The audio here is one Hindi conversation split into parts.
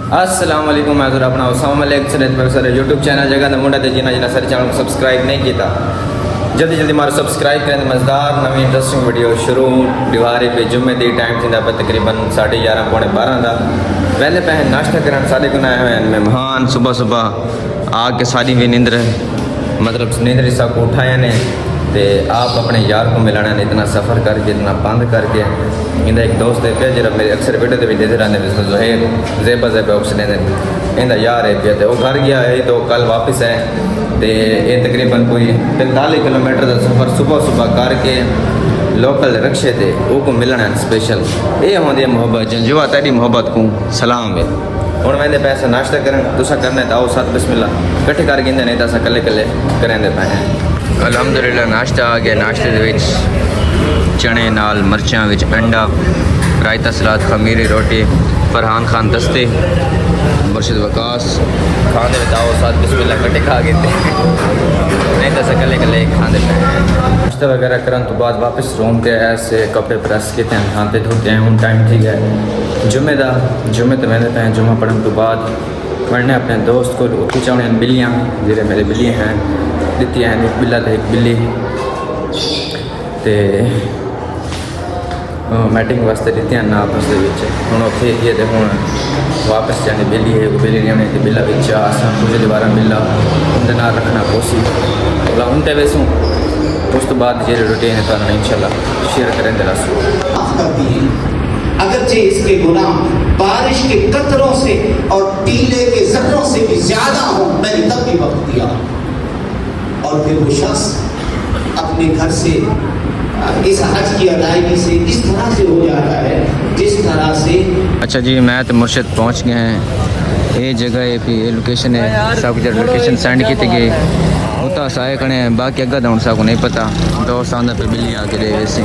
अस्सलाम वालेकुम मैं अपना Usama Malik sir YouTube channel जगह का मुंडा जिन्हें जिन्हें सर चैनल को सब्सक्राइब नहीं किया जल्दी जल्दी मारो सब्सक्राइब करें मज़ेदार नवी इंटरेस्टिंग वीडियो शुरू दिवारे पे जुम्मे दी टाइम थी पे तकरीबन 11:30 पौने 12 का पहले पहन नाश्ता करने सारे को आए हुए हैं मेहमान सुबह सुबह आके सारी भी नींद मतलब नींद सब को उठाया ने तो आप अपने यार को मिलाना है इतना सफ़र करके इतना बंद करके इंदा एक दोस्त है पे जरा मेरे अक्सर वीडियो तो भी देते रहते ज़ुहैब ज़ेबा ज़ेबा ऑप्शन इंदा यार है पे तो वो घर गया है तो कल वापस है तो ये तकरीबन कोई 45 किलोमीटर का सफ़र सुबह सुबह करके लोकल रक्शे थे वो को मिलना है स्पेशल ये होंगे मोहब्बत जंजुआ तेरी मोहब्बत को सलाम है हूँ मैं पैसा नाश्ता करें तुसा करना तो आओ साथ बिस्मिल्लाह कट्ठे कर गिंदे नहीं तो अस कल्ले कल्ले करेंदे पे हैं अलहमदुलिल्लाह नाश्ता आ गया नाश्ते दे विच चने नाल मिर्चां विच अंडा रायता सलाद खमीरी रोटी फरहान खान दस्ते मुर्शिद वकास खाने बताओ साथ बिस्मिल्लाह कट्ठे खा गए नहीं तो अस कल्ले कल्ले खाते पे हैं नाश्ता वगैरह करन तो बाद वापस रूम पे ऐसे कपड़े प्रेस किए हैं खाते धोते हैं हूँ टाइम ठीक है जुम्मे तो मैंने पे जुम्मा पढ़ने तो बाद पढ़ने अपने दोस्त को उठी चाहने बिल्लियाँ जेरे मेरे बिल्ली हैं दिती हैं एक बिल्ला तो एक बिल्ली तो मैटिंग वास्ते दिती हैं ना आपस हूँ उत्थे ये तो हूँ वापस जाने बिल्ली है बिल्ली नहीं होनी बिल्ला बिच कुछ दोबारा बिल्ला उनके नाल रखना पोसी बोला उनते वैसू उस तो बाद जे रूटीन है तो इंशाल्लाह शेयर करेंगे रसूल अगरचे इसके गुनाह बारिश के कतरों से और टीले के जर्रों से भी ज्यादा हो मैंने तब भी वक्त दिया और फिर वो शख्स अपने घर से इस हज की अदायगी से इस तरह से हो जाता है जिस तरह से। अच्छा जी मैं तो मुर्शिद पहुंच गए हैं ये जगह है फिर ये लोकेशन है सब कुछ लोकेशन सेंड की गई उतना साए खड़े हैं बाकी अगर तो सबको नहीं पता दोस्त आंदा पे बिल्ली आके दे वैसे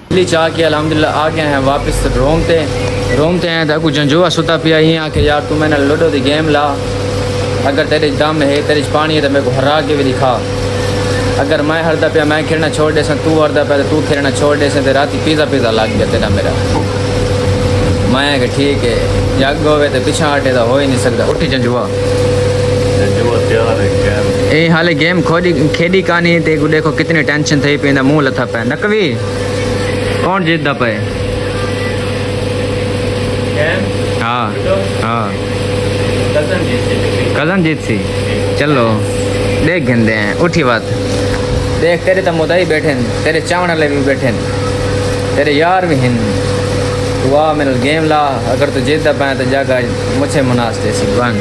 बिल्ली चाह के अल्हम्दुलिल्लाह आ गए हैं वापस रोम ते हैं तो जंजुआ सुता पिया ही आके यार तू मैंने लूडो की गेम ला अगर तेरे दम है तेरे पानी है तो मेरे को हरा के भी दिखा अगर मैं हरदा पिया मैं खेलना छोड़ दे तू हरदा पिया तो तू खेलना छोड़ दे तो रात पिज़्ज़ा लग गया तेरा मेरा मैं ठीक है जग होवे तो पिछा हटे तो हो ही नहीं सकता उठी जंजुआ ये हाले गेम खेडी कहानी देखो कितनी टेंशन थी पे मुँह लथा पे नकवी कौन जीतता पे हाँ हाँ कजन जीत सी चलो देख गिनते हैं उठी बात देख तेरे तो मुदाई बैठे तेरे चावण वाले भी बैठे तेरे यार भी हैं तू आ मेरे गेम ला अगर तू जीतता पाए तो जागा मुझे मुनास जैसी बन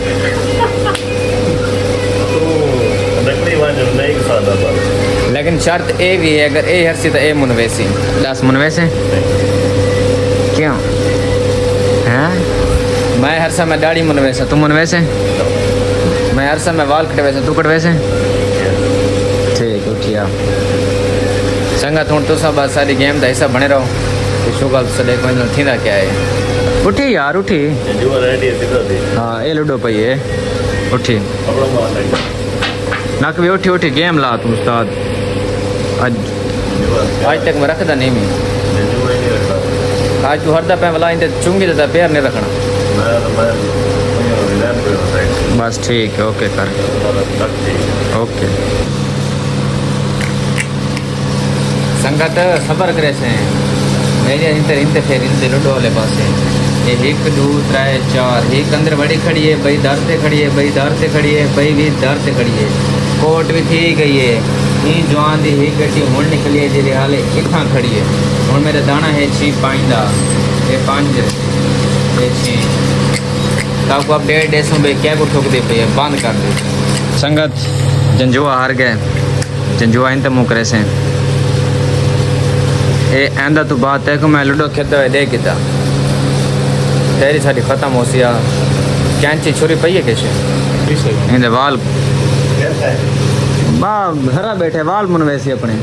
लेकिन शर्त ए भी है अगर ए हरसी तो ए मुनवेसी 10 मुनवेसे क्यों हैं मैं हर समय दाढ़ी मुनवेसा तू मुनवेसे मैं हर समय वाल कटवेसा तू कटवेसे ठीक उठिया संगा थोड़ा तो सब सारी गेम का हिस्सा बने रहो शुगर सडे को थी क्या है उठी यार उठी हाँ ये लूडो पई है उठी नक भी उठी उठी गेम ला तू उस्ताद आज तक मैं रखता नहीं मैं आज तू हरदा पे वाला इंदे चुंगी देता पैर नहीं रखना बस ठीक है ओके कर ओके संगत सबर करे से मेरे इंते फिर इंते लूडो वाले पास ये 1 2 3 4 एक अंदर बड़ी खड़ी है बई दर से खड़ी है बई दर से खड़ी है बई भी दर से खड़ी है कोट भी थी गई है ही जवान दी ही गड्डी हूँ निकली है जी हाले इतना खड़ी है हूँ मेरा दाना है 6 5 का ये 5 ये 6 आपको आप 1.5 डेसों में क्या को ठोक दे पे बंद कर दे संगत जंजुआ हार गए जंजुआ इन तक करे से ये आंदा तो बात है कि मैं लूडो खेलते हुए दे किता तेरी सारी ख़त्म हो सी कैंची छुरी पई है कैसे इन वाल घरा बैठे वाल मुनवैसे अपने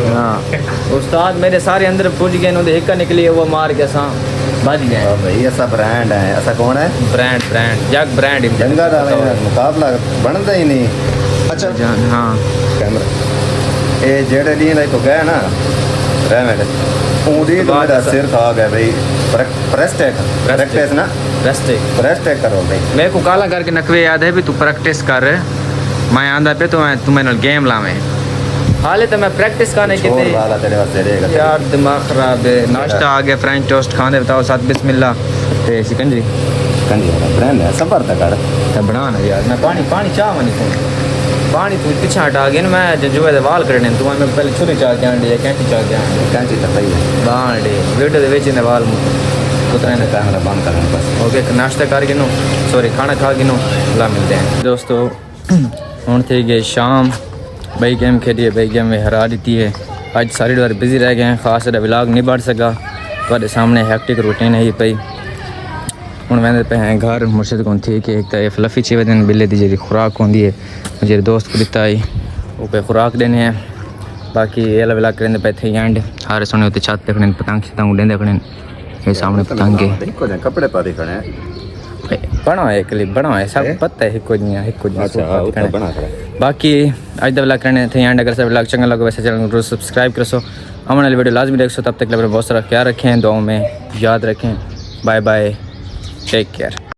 हाँ उस्ताद मेरे सारे अंदर पुज गए एक निकली है वो मार के सा बच गए हाँ भाई ऐसा ब्रांड है, ऐसा कौन है? ब्रांड ब्रांड जग ब्रांड ही जंगा का मुकाबला बनता ही नहीं। अच्छा हाँ कैमरा ये जेड़े दी लाइक हो गया ना रेमेड पूरी तो मेरा सिर खा गया भाई। प्रैक्टिस ना प्रैक्टिस करो भाई। मेरे को काला करके नकवे याद है भी तू प्रैक्टिस कर मैं आंदा पे तो मैं तुम्हें गेम लावे हाले तो मैं प्रैक्टिस करने की छोड़ वाला तेरे वास्ते रहेगा यार दिमाग खराब है। नाश्ता आ गया फ्रेंच टोस्ट खाने बताओ साथ बिस्मिल्लाह ते शिकंजी कंजी वाला ब्रांड है सबर तक कर तो बनाना यार मैं पानी पानी चाह मनी फोन पानी तू पीछे हटा गया ना मैं जजुए दे वाल करने तू मैं पहले छुरी चाह के आंडी कैंची चाह के आंडी कंजी तो सही है बांडे वीडियो दे विच ने वाल कुतरे ने कैमरा बंद करना बस। ओके नाश्ता कर गिनो सॉरी खाना खा गिनो ला मिलते हैं दोस्तों। हुण थी गई शाम बई गेम खेलिए बई गेम में हरा दी है। आज सारी बार बिजी रह गए हैं खास व्लॉग नहीं बढ़ सका पर सामने हैक्टिक रूटीन है ही पई हूँ वेंदे पे हैं घर मुर्शिद को थी कि एक तो ये फ्लफी ची वजन बिल्ले की जी खुराक होंगी है मुझे दोस्त को दिता आई वो पे खुराक देने हैं बाकी ये वाला करेंगे पे थे एंड हारे सोने उत्ते छत पे खड़े पतंग शतंग उड़ेंदे खड़े ये सामने पतंग है कपड़े पाते खड़े हैं बना है क्लिप बना है सब पता है हिको जी हिको जी अच्छा उतना बना खड़ा बाकी आज द व्लॉग करने थे एंड अगर सब व्लॉग चंगा लगे वैसे चैनल को सब्सक्राइब कर सो आने वाली वीडियो लाजमी देख सो तब तक बहुत सारा ख्याल रखें दुआओं में याद रखें बाय बाय टेक केयर।